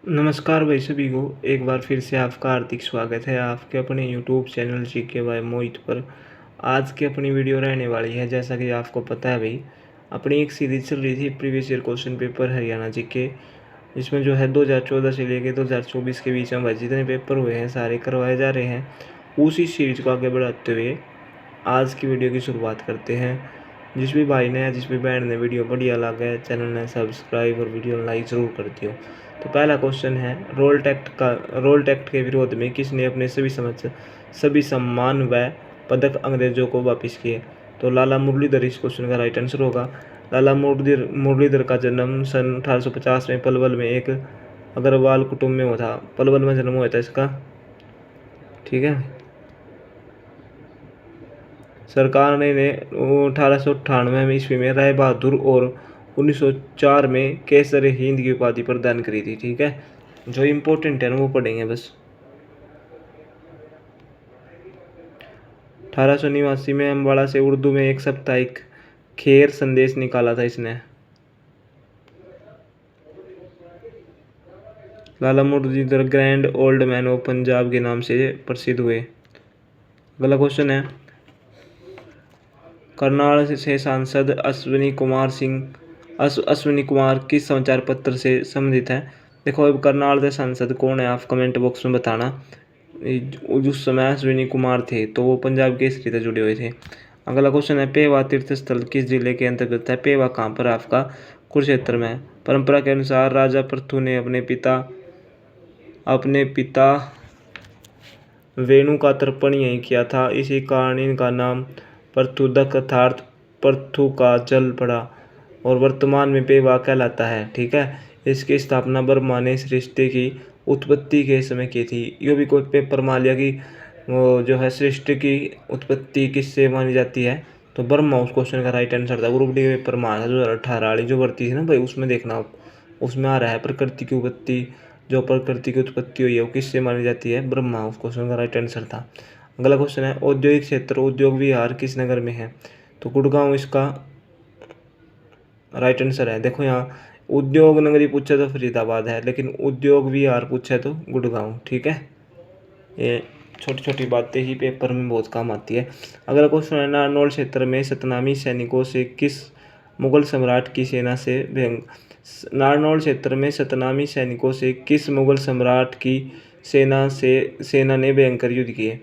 नमस्कार भाई सभी को एक बार फिर से आपका हार्दिक स्वागत है आपके अपने यूट्यूब चैनल जीके बाय मोहित पर। आज की अपनी वीडियो रहने वाली है, जैसा कि आपको पता है भाई, अपनी एक सीरीज चल रही थी previous year question paper Haryana GK, जिसमें जो है 2014 से लेके 2024 के बीच में भाई जितने पेपर हुए हैं सारे करवाए जा रहे हैं। उसी सीरीज को आगे बढ़ाते हुए आज की वीडियो की शुरुआत करते हैं। जिस भी भाई ने या जिस भी बहन ने वीडियो बढ़िया लगा है, चैनल ने सब्सक्राइब और वीडियो लाइक ज़रूर कर दियो। तो पहला क्वेश्चन है, रोल टैक्ट के विरोध में किसने अपने सभी सम्मान व पदक अंग्रेजों को वापस किए? तो लाला मुरलीधर इस क्वेश्चन का राइट आंसर होगा। लाला मुरलीधर का जन्म सन 1850 में पलवल में एक अग्रवाल कुटुंब में हुआ था। पलवल में जन्म हुआ था इसका, ठीक है। सरकार ने 1898 ईस्वी में राय बहादुर और 1904 में केसर हिंद की उपाधि प्रदान करी थी, ठीक है। जो इम्पोर्टेंट है ना वो पढ़ेंगे बस। 1889 में अम्बाड़ा से उर्दू में एक साप्ताहिक खेर संदेश निकाला था इसने। Lala Muralidhar grand old man of Punjab के नाम से प्रसिद्ध हुए। अगला क्वेश्चन है, करनाल से सांसद अश्विनी कुमार किस समाचार पत्र से संबंधित है? देखो, अब करनाल के सांसद कौन है आप कमेंट बॉक्स में बताना। उस समय अश्विनी कुमार थे तो वो पंजाब केसरी से जुड़े हुए थे। अगला क्वेश्चन है, पेवा तीर्थ स्थल किस जिले के अंतर्गत है? पेवा कहाँ पर आपका? कुरुक्षेत्र में है। परंपरा के अनुसार राजा पृथु ने अपने पिता वेणु का तर्पण यहीं किया था। इसी कारण इनका नाम पृथुदक अर्थात पृथु का जल पड़ा और वर्तमान में पेवा कहलाता है, ठीक है। इसकी स्थापना ब्रह्मा ने सृष्टि की उत्पत्ति के समय की थी। यो भी कोई पेपर मान लिया कि वो जो है सृष्टि की उत्पत्ति किससे मानी जाती है, तो ब्रह्मा उस क्वेश्चन का राइट आंसर था। ग्रुप डी पेपर में आया 2018 वाली जो भर्ती थी ना भाई, उसमें देखना आप, उसमें आ रहा है प्रकृति की उत्पत्ति हुई है वो किससे मानी जाती है? ब्रह्मा। उस क्वेश्चन का राइट आंसर था। अगला क्वेश्चन है, औद्योगिक क्षेत्र उद्योग विहार किस नगर में है? तो गुड़गांव इसका राइट आंसर है। देखो यहाँ उद्योग नगरी पूछे तो फरीदाबाद है, लेकिन उद्योग विहार पूछे तो गुड़गांव, ठीक है। ये छोटी छोटी बातें ही पेपर में बहुत काम आती है। अगला क्वेश्चन है, नारनौल क्षेत्र में सतनामी सैनिकों से किस मुगल सम्राट की सेना से नारनौल क्षेत्र में सतनामी सैनिकों से किस मुगल सम्राट की सेना ने भयंकर युद्ध किए?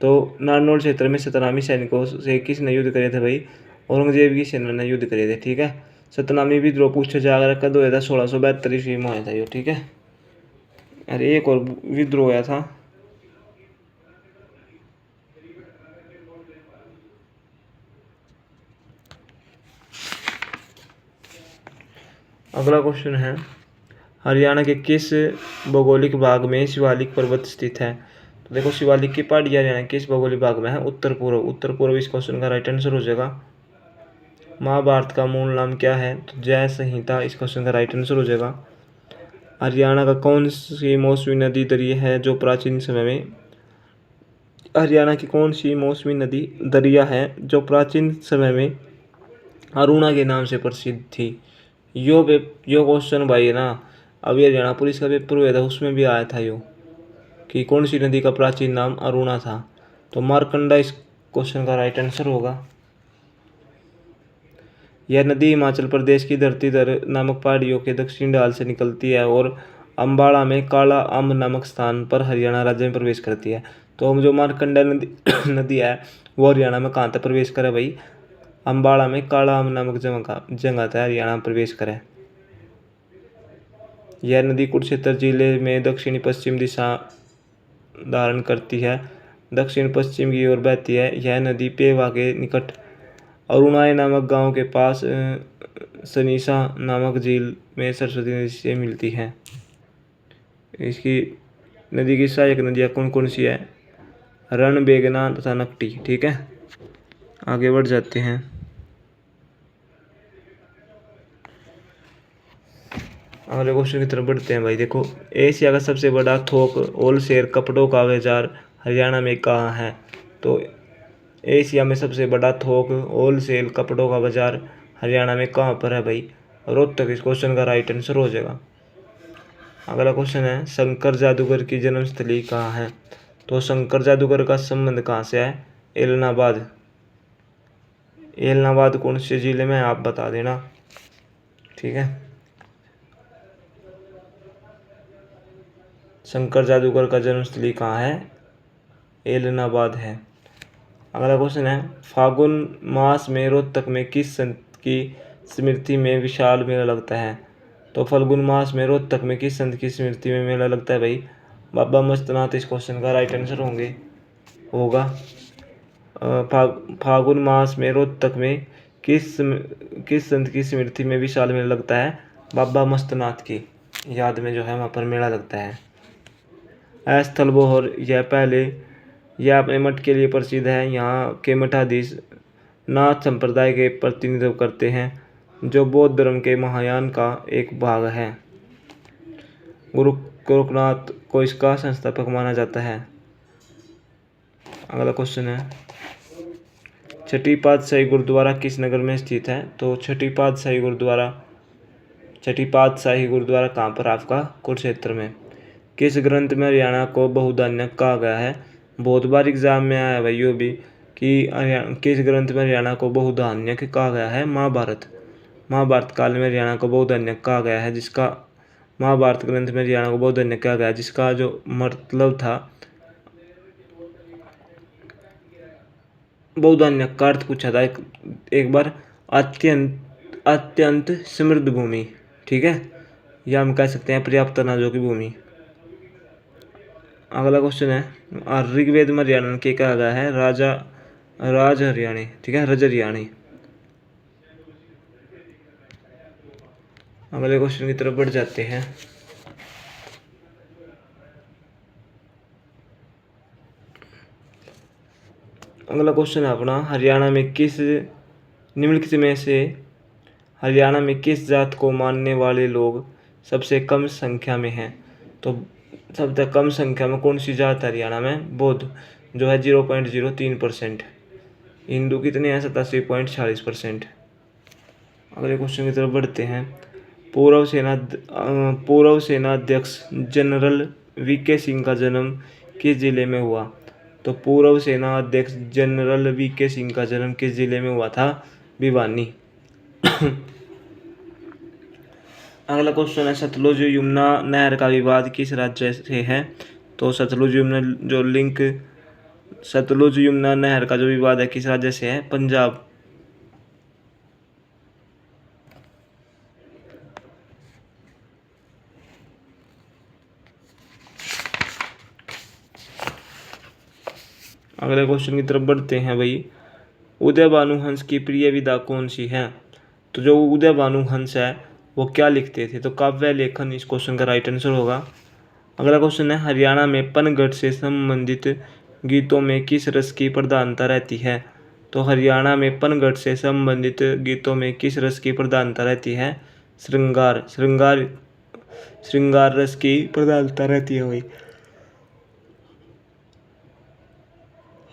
तो नारनौल क्षेत्र में सतनामी सैनिकों से किसने युद्ध करे थे भाई? औरंगजेब की सेना ने युद्ध करे थे, ठीक है। सतनामी विद्रोह पूछा जाकर रखा 1672 ईस्वी में आया था ये, ठीक है। अरे एक और विद्रोह हुआ था, अगला क्वेश्चन है, हरियाणा के किस भौगोलिक भाग में शिवालिक पर्वत स्थित है? तो देखो, शिवालिक की पहाड़ी हरियाणा के किस भौगोलिक भाग में है? उत्तर पूर्व इस क्वेश्चन का राइट आंसर हो जाएगा। महाभारत का मूल नाम क्या है? तो जय संहिता इस क्वेश्चन का राइट आंसर हो जाएगा। हरियाणा का कौन सी मौसमी नदी दरिया है जो प्राचीन समय में हरियाणा की कौन सी मौसमी नदी दरिया है जो प्राचीन समय में अरुणा के नाम से प्रसिद्ध थी? यो क्वेश्चन भाई है ना, अभी हरियाणा पुलिस का पेपर हुआ था उसमें भी आया था यो, कि कौन सी नदी का प्राचीन नाम अरुणा था। तो मारकंडा इस क्वेश्चन का राइट आंसर होगा। यह नदी हिमाचल प्रदेश की धरतीधर नामक पहाड़ियों के दक्षिण ढाल से निकलती है और अम्बाड़ा में काला अम्ब नामक स्थान पर हरियाणा राज्य में प्रवेश करती है। तो जो मारकंडा नदी नदी है वो हरियाणा में कहाँ तक प्रवेश करे भाई? अम्बाड़ा में काला अम्ब नामक जगह था हरियाणा में प्रवेश करे। यह नदी कुरुक्षेत्र जिले में दक्षिणी पश्चिम दिशा धारण करती है, दक्षिण पश्चिम की ओर बहती है। यह नदी पेवा के निकट अरुणाई नामक गांव के पास सनीसा नामक झील में सरस्वती नदी से मिलती है। इसकी नदी की सहायक नदियाँ कौन कौन सी है? रण, बेगना तथा नकटी, ठीक है। आगे बढ़ जाते हैं। अगले क्वेश्चन की तरफ बढ़ते हैं भाई। देखो, एशिया का सबसे बड़ा थोक होलसेल कपड़ों का बाजार हरियाणा में कहाँ है? तो एशिया में सबसे बड़ा थोक होलसेल कपड़ों का बाजार हरियाणा में कहाँ पर है भाई? रोहतक इस क्वेश्चन का राइट आंसर हो जाएगा। अगला क्वेश्चन है शंकर जादूगर की जन्मस्थली कहाँ है? तो शंकर जादूगर का संबंध कहाँ से है? एलनाबाद। एलनाबाद कौन से जिले में है आप बता देना, ठीक है। शंकर जादूगर का जन्मस्थली कहाँ है? एलनाबाद है। अगला क्वेश्चन है फागुन मास में रोहतक में किस संत की स्मृति में विशाल मेला लगता है? तो फाल्गुन मास में रोहतक में किस संत की स्मृति में मेला लगता है भाई? बाबा मस्तनाथ इस क्वेश्चन का राइट आंसर होगा। फागुन मास में रोहतक में किस संत की स्मृति में विशाल मेला लगता है? बाबा मस्तनाथ की याद में जो है वहाँ पर मेला लगता है। स्थल बोहर यह अपने मठ के लिए प्रसिद्ध है। यहाँ के मठाधीश नाथ संप्रदाय के प्रतिनिधित्व करते हैं जो बौद्ध धर्म के महायान का एक भाग है। गोरखनाथ को इसका संस्थापक माना जाता है। अगला क्वेश्चन है छठी पातशाही गुरुद्वारा किस नगर में स्थित है? तो छठी पातशाही गुरुद्वारा कहाँ पर? आपका कुरुक्षेत्र में। किस ग्रंथ में हरियाणा को बहुधान्य कहा गया है? बहुत बार एग्जाम में आया भाई यो भी कि किस ग्रंथ में हरियाणा को बहुधान्य कहा गया है? महाभारत काल में हरियाणा को बहुधान्य कहा गया है, जिसका महाभारत ग्रंथ में हरियाणा को बहुधान्य कहा गया है, जिसका जो मतलब था बहुधान्य का अर्थ पूछा था एक बार अत्यंत समृद्ध भूमि, ठीक है, या हम कह सकते हैं पर्याप्त अनाजों की भूमि। अगला क्वेश्चन है ऋग्वेद में हरियाणा के कहा गया है? राज हरियाणी, ठीक है, रज हरियाणी। अगले क्वेश्चन की तरफ बढ़ जाते हैं। अगला क्वेश्चन है अपना हरियाणा में किस जात को मानने वाले लोग सबसे कम संख्या में हैं? तो सबसे कम संख्या में कौन सी जात है हरियाणा में? बौद्ध, जो है 0.03%। हिंदू कितने हैं? 87.46%। अगले क्वेश्चन की तरफ बढ़ते हैं। पूर्व सेनाध्यक्ष जनरल वीके सिंह का जन्म किस जिले में हुआ? तो पूर्व सेना अध्यक्ष जनरल वीके सिंह का जन्म किस जिले में हुआ था? भिवानी। अगला क्वेश्चन है सतलुज यमुना नहर का विवाद किस राज्य से है? तो सतलुज यमुना नहर का जो विवाद है किस राज्य से है? पंजाब। अगले क्वेश्चन की तरफ बढ़ते हैं भाई। उदय भानु हंस की प्रिय विधा कौन सी है? तो जो उदय भानु हंस है वो क्या लिखते थे? तो काव्य लेखन इस क्वेश्चन का राइट आंसर होगा। अगला क्वेश्चन है हरियाणा में पनघट से संबंधित गीतों में किस रस की प्रधानता रहती है? तो हरियाणा में पनघट से संबंधित गीतों में किस रस की प्रधानता रहती है? श्रृंगार रस की प्रधानता रहती है भाई।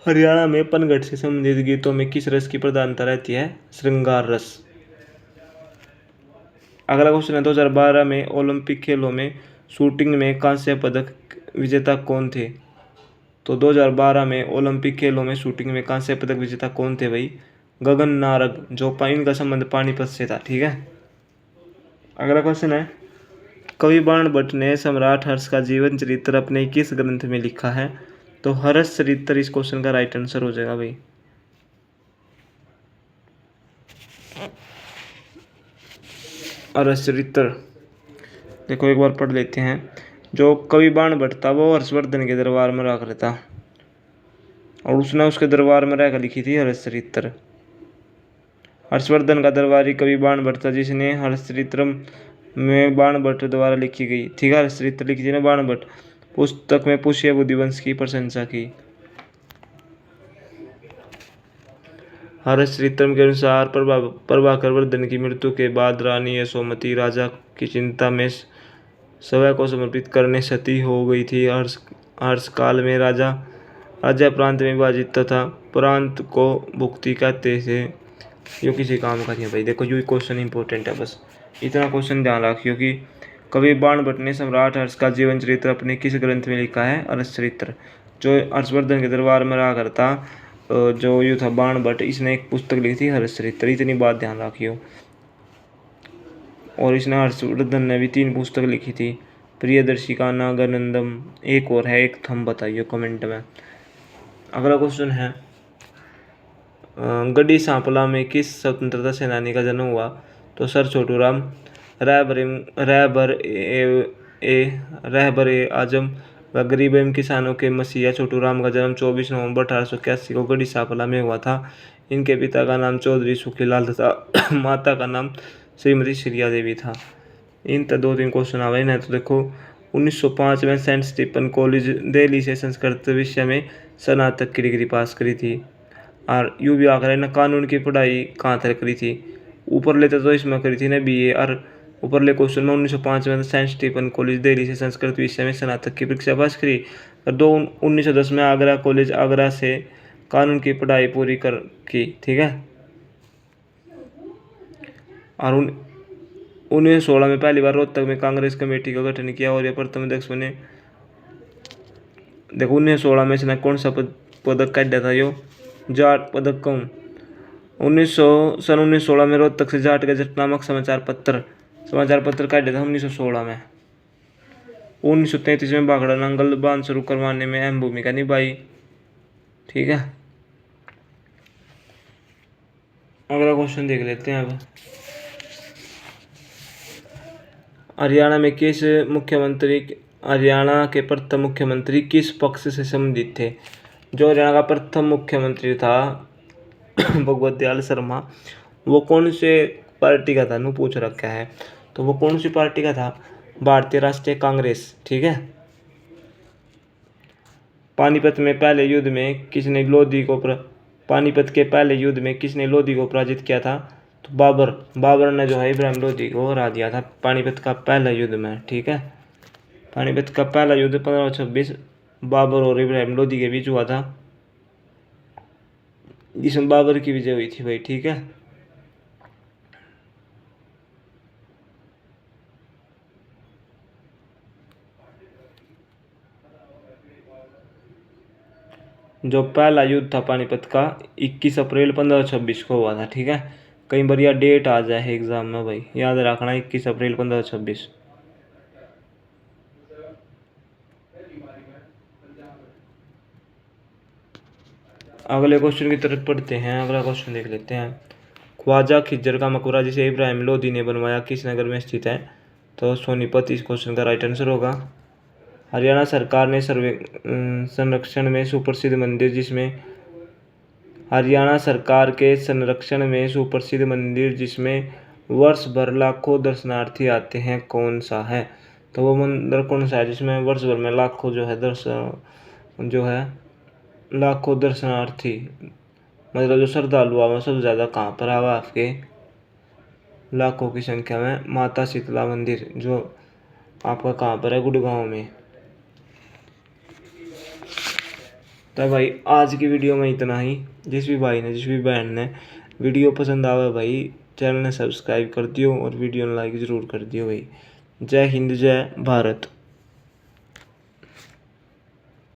हरियाणा में पनघट से संबंधित गीतों में किस रस की प्रधानता रहती है? श्रृंगार रस। अगला क्वेश्चन है 2012 में ओलंपिक खेलों में शूटिंग में कांस्य पदक विजेता कौन थे? तो 2012 में ओलंपिक खेलों में शूटिंग में कांस्य पदक विजेता कौन थे भाई? गगन नारंग, जो इनका संबंध पानीपत से था, ठीक है। अगला क्वेश्चन है कवि बाण भट्ट ने सम्राट हर्ष का जीवन चरित्र अपने किस ग्रंथ में लिखा है? तो हर्ष चरित्र इस क्वेश्चन का राइट आंसर हो जाएगा भाई। हर्ष चरित्र देखो एक बार पढ़ लेते हैं। जो कवि बाण भट्ट था वो हर्षवर्धन के दरबार में रह कर था और उसने उसके दरबार में रहकर लिखी थी हर्ष चरित्र। हर्षवर्धन का दरबारी कवि बाण भट्ट था जिसने हर्ष चरित्र में बाण भट्ट द्वारा लिखी गई, ठीक है, हर्ष चरित्र लिखी थी ना बाण भट्ट, पुस्तक में पुष्य बुद्धिवंश की प्रशंसा की। हर्ष चरित्र के अनुसार प्रभाकर वर्धन की मृत्यु के बाद रानी यशोमती राजा की चिंता में स्वयं को समर्पित करने सती हो गई थी। हर्ष काल में राजा प्रांत में विभाजित तथा प्रांत को भुक्ति कहते थे। यो किसी काम का नहीं भाई। देखो ये क्वेश्चन इंपॉर्टेंट है, बस इतना क्वेश्चन ध्यान रखियो कि कवि बाणभट्ट ने सम्राट हर्ष का जीवन चरित्र अपने किस ग्रंथ में लिखा है? हर्ष चरित्र। जो हर्षवर्धन के दरबार में रहा करता जो यू था बाणभट्ट, इसने एक पुस्तक लिखी थी हर्ष चरित्र, इतनी बात ध्यान रखियो। और इसने हर्षवर्धन ने भी 3 पुस्तक लिखी थी, प्रियदर्शिका, नागानंदम, एक और है, एक थम बताइए कमेंट में। अगला क्वेश्चन है गढ़ी सांपला में किस स्वतंत्रता सेनानी का जन्म हुआ? तो सर छोटूराम। रहबर ए आजम व गरीब एवं किसानों के मसीहा छोटूराम का जन्म 24 नवंबर 1881 को गढ़ी सांपला में हुआ था। इनके पिता का नाम चौधरी सुखीलाल तथा माता का नाम श्रीमती श्रिया देवी था। इन तक 2-3 क्वेश्चन आ गए ना। तो देखो 1905 में सेंट स्टीफन कॉलेज दिल्ली से संस्कृत विषय में स्नातक की डिग्री पास करी थी। और यू भी आकर ना कानून की पढ़ाई कहाँ तक करी थी? ऊपर लेते तो इसमें करी थी ना BA। और ऊपर ले क्वेश्चन में 1905 में सेंट स्टीफन कॉलेज दिल्ली से संस्कृत विषय में स्नातक की परीक्षा पास करी। और 1910 में आगरा कॉलेज आगरा से कानून की पढ़ाई पूरी कर की। ठीक है। और 1916 में पहली बार रोहतक में कांग्रेस कमेटी का गठन किया और यह प्रथम अध्यक्ष बने। देखो 1916 में इसने कौन सा पदक काटा था? यो जाट पदक कौन? 1916 में रोहतक से जाट गजट नामक समाचार पत्र काटे था 1916 में। 1933 में भाखड़ा नांगल बांध शुरू करवाने में अहम भूमिका निभाई। ठीक है। अगला क्वेश्चन देख लेते हैं अब। हरियाणा के प्रथम मुख्यमंत्री किस पक्ष से संबंधित थे? जो हरियाणा का प्रथम मुख्यमंत्री था भगवत दयाल शर्मा, वो कौन से पार्टी का था? नु पूछ रखा है। तो वो कौन सी पार्टी का था? भारतीय राष्ट्रीय कांग्रेस। ठीक है। पानीपत के पहले युद्ध में किसने लोधी को पराजित किया था? तो बाबर ने जो है इब्राहिम लोधी को हरा दिया था पानीपत का पहला युद्ध में। ठीक है। पानीपत का पहला युद्ध 1526 बाबर और इब्राहिम लोधी के बीच हुआ था, जिसमें बाबर की विजय हुई थी भाई। ठीक है। जो पहला युद्ध था पानीपत का 21 अप्रैल 1526 को हुआ था। ठीक है। कई बार यह डेट आ जाए एग्जाम में भाई, याद रखना 21 अप्रैल 1526। अगले क्वेश्चन की तरफ पढ़ते हैं। अगला क्वेश्चन देख लेते हैं। ख्वाजा खिज्जर का मकबरा जिसे इब्राहिम लोधी ने बनवाया किस नगर में स्थित है? तो सोनीपत इस क्वेश्चन का राइट आंसर होगा। हरियाणा सरकार के संरक्षण में सुप्रसिद्ध मंदिर जिसमें वर्ष भर लाखों दर्शनार्थी आते हैं कौन सा है? तो वो मंदिर कौन सा है जिसमें वर्ष भर में लाखों लाखों दर्शनार्थी, मतलब जो श्रद्धालु आवा सबसे ज़्यादा कहाँ पर आवा? आपके लाखों की संख्या में माता शीतला मंदिर, जो आपका कहाँ पर है? गुड़गांव में। तो भाई आज की वीडियो में इतना ही। जिस भी बहन ने वीडियो पसंद आवे भाई चैनल ने सब्सक्राइब कर दियो और वीडियो ने लाइक ज़रूर कर दियो भाई। जय हिंद, जय भारत।